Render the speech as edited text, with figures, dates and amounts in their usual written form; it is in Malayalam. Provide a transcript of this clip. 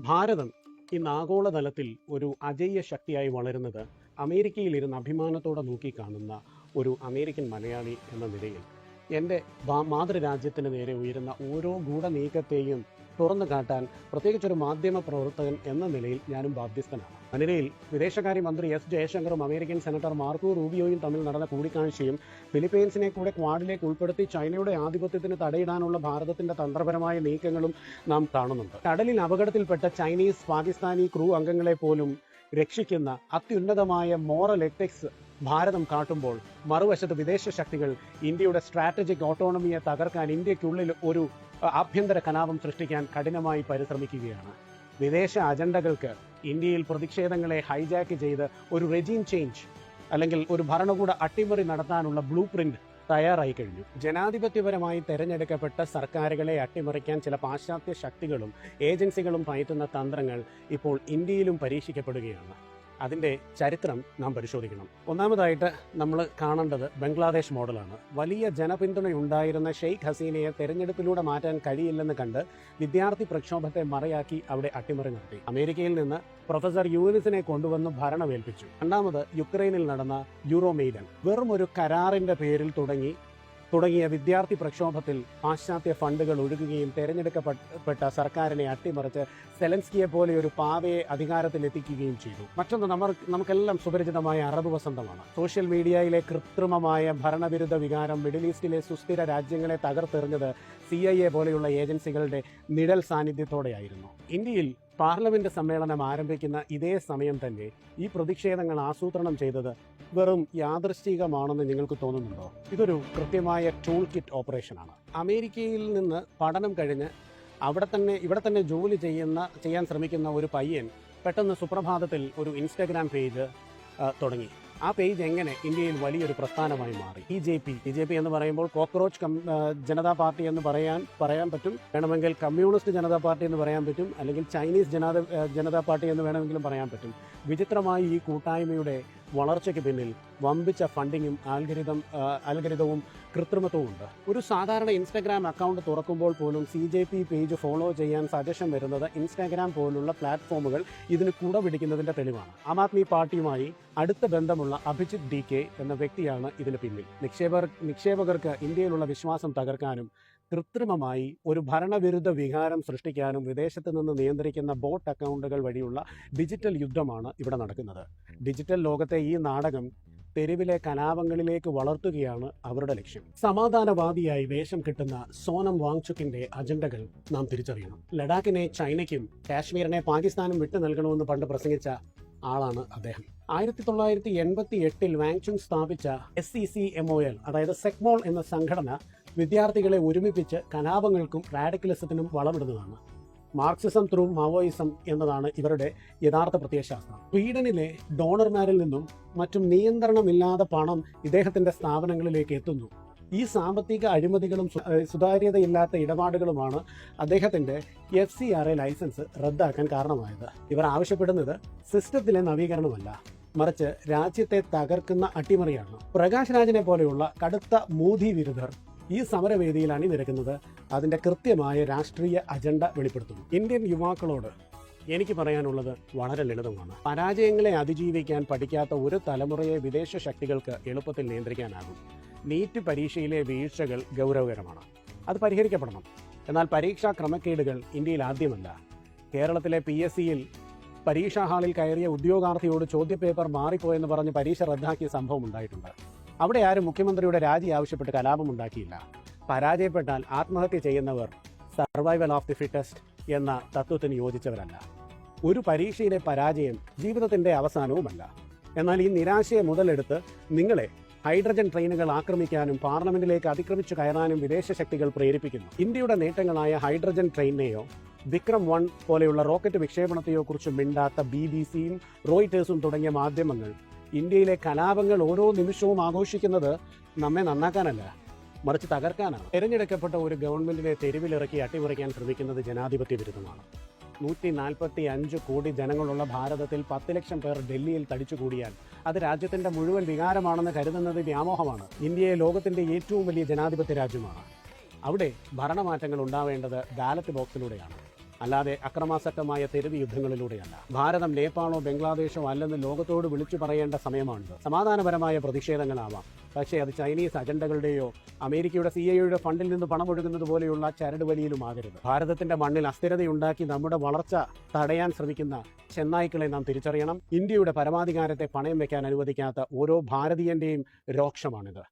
ഭാരതം ഇന്ന് ആഗോളതലത്തിൽ ഒരു അജയ്യ ശക്തിയായി വളരുന്നത് അമേരിക്കയിലിരുന്ന് അഭിമാനത്തോടെ നോക്കിക്കാണുന്ന ഒരു അമേരിക്കൻ മലയാളി എന്ന നിലയിൽ എൻ്റെ മാതൃരാജ്യത്തിന് നേരെ ഉയരുന്ന ഓരോ ഗൂഢനീക്കത്തെയും തുറന്നു കാട്ടാൻ പ്രത്യേകിച്ചൊരു മാധ്യമ പ്രവർത്തകൻ എന്ന നിലയിൽ ഞാനും ബാധ്യസ്ഥനാണ്. അതിനിടയിൽ വിദേശകാര്യമന്ത്രി എസ് ജയശങ്കറും അമേരിക്കൻ സെനറ്റർ മാർക്കോ റൂബിയോയും തമ്മിൽ നടന്ന കൂടിക്കാഴ്ചയും ഫിലിപ്പീൻസിനെ കൂടെ ക്വാഡിലേക്ക് ഉൾപ്പെടുത്തി ചൈനയുടെ ആധിപത്യത്തിന് തടയിടാനുള്ള ഭാരതത്തിന്റെ തന്ത്രപരമായ നീക്കങ്ങളും നാം കാണുന്നുണ്ട്. കടലിൽ അപകടത്തിൽപ്പെട്ട ചൈനീസ് പാകിസ്ഥാനി ക്രൂ അംഗങ്ങളെ പോലും രക്ഷിക്കുന്ന അത്യുന്നതമായ മോറൽ എത്തിക്സ് ഭാരതം കാട്ടുമ്പോൾ, മറുവശത്ത് വിദേശ ശക്തികൾ ഇന്ത്യയുടെ സ്ട്രാറ്റജിക് ഓട്ടോണമിയെ തകർക്കാൻ ഇന്ത്യക്കുള്ളിൽ ഒരു ആഭ്യന്തര കലാപം സൃഷ്ടിക്കാൻ കഠിനമായി പരിശ്രമിക്കുകയാണ്. വിദേശ അജണ്ടകൾക്ക് ഇന്ത്യയിൽ പ്രതിഷേധങ്ങളെ ഹൈജാക്ക് ചെയ്ത് ഒരു റെജീം ചേഞ്ച് അല്ലെങ്കിൽ ഒരു ഭരണകൂട അട്ടിമറി നടത്താനുള്ള ബ്ലൂ പ്രിന്റ് തയ്യാറായി കഴിഞ്ഞു. ജനാധിപത്യപരമായി തെരഞ്ഞെടുക്കപ്പെട്ട സർക്കാരുകളെ അട്ടിമറിക്കാൻ ചില പാശ്ചാത്യ ശക്തികളും ഏജൻസികളും പയറ്റുന്ന തന്ത്രങ്ങൾ ഇപ്പോൾ ഇന്ത്യയിലും പരീക്ഷിക്കപ്പെടുകയാണ്. അതിൻ്റെ ചരിത്രം നാം പരിശോധിക്കണം. ഒന്നാമതായിട്ട് നമ്മൾ കാണേണ്ടത് ബംഗ്ലാദേശ് മോഡലാണ്. വലിയ ജനപിന്തുണയുണ്ടായിരുന്ന ഷെയ്ഖ് ഹസീനയെ തെരഞ്ഞെടുപ്പിലൂടെ മാറ്റാൻ കഴിയില്ലെന്ന് കണ്ട് വിദ്യാർത്ഥി പ്രക്ഷോഭത്തെ മറയാക്കി അവിടെ അട്ടിമറി നടത്തി. അമേരിക്കയിൽ നിന്ന് പ്രൊഫസർ യൂനിസിനെ കൊണ്ടുവന്ന് ഭരണമേൽപ്പിച്ചു. രണ്ടാമത് യുക്രൈനിൽ നടന്ന യൂറോമെയ്ഡൻ വെറും ഒരു കരാറിന്റെ പേരിൽ തുടങ്ങിയ വിദ്യാർത്ഥി പ്രക്ഷോഭത്തിൽ പാശ്ചാത്യ ഫണ്ടുകൾ ഒഴുകുകയും തെരഞ്ഞെടുക്കപ്പെട്ട സർക്കാരിനെ അട്ടിമറിച്ച് സെലൻസ്കിയെ പോലെ ഒരു പാവയെ അധികാരത്തിലെത്തിക്കുകയും ചെയ്തു. മറ്റൊന്ന് നമുക്കെല്ലാം സുപരിചിതമായ അറബ് വസന്തമാണ്. സോഷ്യൽ മീഡിയയിലെ കൃത്രിമമായ ഭരണവിരുദ്ധ വികാരം മിഡിൽ ഈസ്റ്റിലെ സുസ്ഥിര രാജ്യങ്ങളെ തകർത്തെറിഞ്ഞത് CIA പോലെയുള്ള ഏജൻസികളുടെ നിഴൽ സാന്നിധ്യത്തോടെയായിരുന്നു. ഇന്ത്യയിൽ പാർലമെന്റ് സമ്മേളനം ആരംഭിക്കുന്ന ഇതേ സമയം തന്നെ ഈ പ്രതിഷേധങ്ങൾ ആസൂത്രണം ചെയ്തത് വെറും യാദൃശ്ചികമാണെന്ന് നിങ്ങൾക്ക് തോന്നുന്നുണ്ടോ? ഇതൊരു കൃത്യമായ ടൂൾ കിറ്റ് ഓപ്പറേഷനാണ്. അമേരിക്കയിൽ നിന്ന് പഠനം കഴിഞ്ഞ് ഇവിടെ തന്നെ ജോലി ചെയ്യാൻ ശ്രമിക്കുന്ന ഒരു പയ്യൻ പെട്ടെന്ന് സുപ്രഭാതത്തിൽ ഒരു ഇൻസ്റ്റാഗ്രാം പേജ് തുടങ്ങി. ആ പേജ് എങ്ങനെ ഇന്ത്യയിൽ വലിയൊരു പ്രസ്ഥാനമായി മാറി? BJP എന്ന് പറയുമ്പോൾ കോക്രോച്ച് ജനതാ പാർട്ടി എന്ന് പറയാൻ പറ്റും, വേണമെങ്കിൽ കമ്മ്യൂണിസ്റ്റ് ജനതാ പാർട്ടി എന്ന് പറയാൻ പറ്റും, അല്ലെങ്കിൽ ചൈനീസ് ജനതാ പാർട്ടി എന്ന് വേണമെങ്കിലും പറയാൻ പറ്റും. വിചിത്രമായി ഈ കൂട്ടായ്മയുടെ വളർച്ചയ്ക്ക് പിന്നിൽ വമ്പിച്ച ഫണ്ടിങ്ങും ആൽഗരിതവും കൃത്രിമത്വവും ഉണ്ട്. ഒരു സാധാരണ ഇൻസ്റ്റാഗ്രാം അക്കൗണ്ട് തുറക്കുമ്പോൾ പോലും CJP പേജ് ഫോളോ ചെയ്യാൻ സജഷൻ വരുന്നത് ഇൻസ്റ്റാഗ്രാം പോലുള്ള പ്ലാറ്റ്ഫോമുകൾ ഇതിന് കുട പിടിക്കുന്നതിന്റെ തെളിവാണ്. ആം ആദ്മി പാർട്ടിയുമായി അടുത്ത ബന്ധമുള്ള അഭിജിത് DK എന്ന വ്യക്തിയാണ് ഇതിന് പിന്നിൽ. നിക്ഷേപകർക്ക് ഇന്ത്യയിലുള്ള വിശ്വാസം തകർക്കാനും കൃത്രിമമായി ഒരു ഭരണവിരുദ്ധ വികാരം സൃഷ്ടിക്കാനും വിദേശത്ത് നിന്ന് നിയന്ത്രിക്കുന്ന ബോട്ട് അക്കൗണ്ടുകൾ വഴിയുള്ള ഡിജിറ്റൽ യുദ്ധമാണ് ഇവിടെ നടക്കുന്നത്. ഡിജിറ്റൽ ലോകത്തെ ഈ നാടകം തെരുവിലെ കലാപങ്ങളിലേക്ക് വളർത്തുകയാണ് അവരുടെ ലക്ഷ്യം. സമാധാനവാദിയായി വേഷം കിട്ടുന്ന സോനം വാങ്ചുക്കിന്റെ അജണ്ടകൾ നാം തിരിച്ചറിയണം. ലഡാക്കിനെ ചൈനയ്ക്കും കാശ്മീരിനെ പാകിസ്ഥാനും വിട്ടു നൽകണമെന്ന് പണ്ട് പ്രസംഗിച്ച ആളാണ് അദ്ദേഹം. 1988 വാങ്ചുങ് സ്ഥാപിച്ച SECMOL അതായത് സെക്മോൾ എന്ന സംഘടന വിദ്യാർത്ഥികളെ ഒരുമിപ്പിച്ച് കലാപങ്ങൾക്കും റാഡിക്കലിസത്തിനും വളമിടുന്നതാണ്. മാർക്സിസം ത്രൂ മാവോയിസം എന്നതാണ് ഇവരുടെ യഥാർത്ഥ പ്രത്യയശാസ്ത്രം. സ്വീഡനിലെ ഡോണർമാരിൽ നിന്നും മറ്റും നിയന്ത്രണമില്ലാതെ പണം ഇദ്ദേഹത്തിന്റെ സ്ഥാപനങ്ങളിലേക്ക് എത്തുന്നു. ഈ സാമ്പത്തിക അഴിമതികളും സുതാര്യതയില്ലാത്ത ഇടപാടുകളുമാണ് അദ്ദേഹത്തിന്റെ FCRA ലൈസൻസ് റദ്ദാക്കാൻ കാരണമായത്. ഇവർ ആവശ്യപ്പെടുന്നത് സിസ്റ്റത്തിലെ നവീകരണമല്ല, മറിച്ച് രാജ്യത്തെ തകർക്കുന്ന അട്ടിമറിയാണ്. പ്രകാശ് രാജിനെ പോലെയുള്ള കടുത്ത മോദി വിരുദ്ധർ ഈ സമരവേദിയിൽ അണിനിരക്കുന്നത് അതിന്റെ കൃത്യമായ രാഷ്ട്രീയ അജണ്ട വെളിപ്പെടുത്തുന്നു. ഇന്ത്യൻ യുവാക്കളോട് എനിക്ക് പറയാനുള്ളത് വളരെ ലളിതമാണ്. പരാജയങ്ങളെ അതിജീവിക്കാൻ പഠിക്കാത്ത ഒരു തലമുറയെ വിദേശ ശക്തികൾക്ക് എളുപ്പത്തിൽ നിയന്ത്രിക്കാനാകും. നീറ്റ് പരീക്ഷയിലെ വീഴ്ചകൾ ഗൗരവകരമാണ്, അത് പരിഹരിക്കപ്പെടണം. എന്നാൽ പരീക്ഷാ ക്രമക്കേടുകൾ ഇന്ത്യയിൽ ആദ്യമല്ല. കേരളത്തിലെ PSCയിൽ പരീക്ഷാ ഹാളിൽ കയറിയ ഉദ്യോഗാർത്ഥിയോട് ചോദ്യപേപ്പർ മാറിപ്പോയെന്ന് പറഞ്ഞ് പരീക്ഷ റദ്ദാക്കിയ സംഭവം ഉണ്ടായിട്ടുണ്ട്. അവിടെ ആരും മുഖ്യമന്ത്രിയുടെ രാജി ആവശ്യപ്പെട്ട് കലാപമുണ്ടാക്കിയില്ല. പരാജയപ്പെട്ടാൽ ആത്മഹത്യ ചെയ്യുന്നവർ സർവൈവൽ ഓഫ് ദി ഫിറ്റസ്റ്റ് എന്ന തത്വത്തിന് യോജിച്ചവരല്ല. ഒരു പരീക്ഷയിലെ പരാജയം ജീവിതത്തിന്റെ അവസാനവുമല്ല. എന്നാൽ ഈ നിരാശയെ മുതലെടുത്ത് നിങ്ങളെ ഹൈഡ്രജൻ ട്രെയിനുകൾ ആക്രമിക്കാനും പാർലമെന്റിലേക്ക് അതിക്രമിച്ചു കയറാനും വിദേശ ശക്തികൾ പ്രേരിപ്പിക്കുന്നു. ഇന്ത്യയുടെ നേട്ടങ്ങളായ ഹൈഡ്രജൻ ട്രെയിനിനെയോ വിക്രം 1 പോലെയുള്ള റോക്കറ്റ് വിക്ഷേപണത്തെയോ കുറിച്ച് മിണ്ടാത്ത BBC-യും റോയിറ്റേഴ്സും തുടങ്ങിയ മാധ്യമങ്ങൾ ഇന്ത്യയിലെ കലാപങ്ങൾ ഓരോ നിമിഷവും ആഘോഷിക്കുന്നത് നമ്മെ നന്നാക്കാനല്ല, മറിച്ച് തകർക്കാനാണ്. തിരഞ്ഞെടുക്കപ്പെട്ട ഒരു ഗവൺമെന്റിനെ തെരുവിലിറക്കി അട്ടിമറിക്കാൻ ശ്രമിക്കുന്നത് ജനാധിപത്യ വിരുദ്ധമാണ്. 145 കോടി ജനങ്ങളുള്ള ഭാരതത്തിൽ 10 ലക്ഷം പേർ ഡൽഹിയിൽ തടിച്ചുകൂടിയാൽ അത് രാജ്യത്തിന്റെ മുഴുവൻ വികാരമാണെന്ന് കരുതുന്നത് വ്യാമോഹമാണ്. ഇന്ത്യയെ ലോകത്തിന്റെ ഏറ്റവും വലിയ ജനാധിപത്യ രാജ്യമാണ്. അവിടെ ഭരണമാറ്റങ്ങൾ ഉണ്ടാവേണ്ടത് ബാലറ്റ് ബോക്സിലൂടെയാണ്. അല്ലാതെ അക്രമാസക്തമായ തെരുവ് യുദ്ധങ്ങളിലൂടെയല്ല. ഭാരതം നേപ്പാളോ ബംഗ്ലാദേശോ അല്ലെന്ന് ലോകത്തോട് വിളിച്ചു പറയേണ്ട സമയമാണിത്. സമാധാനപരമായ പ്രതിഷേധങ്ങളാവാം, പക്ഷേ അത് ചൈനീസ് അജണ്ടകളുടെയോ അമേരിക്കയുടെ CIA ഫണ്ടിൽ നിന്ന് പണമൊഴുകുന്നത് പോലെയുള്ള ചരടുവലിയിലുമാകരുത്. ഭാരതത്തിന്റെ മണ്ണിൽ അസ്ഥിരതയുണ്ടാക്കി നമ്മുടെ വളർച്ച തടയാൻ ശ്രമിക്കുന്ന ചെന്നായ്ക്കളെ നാം തിരിച്ചറിയണം. ഇന്ത്യയുടെ പരമാധികാരത്തെ പണയം വെക്കാൻ അനുവദിക്കാത്ത ഓരോ ഭാരതീയന്റെയും രോക്ഷമാണിത്.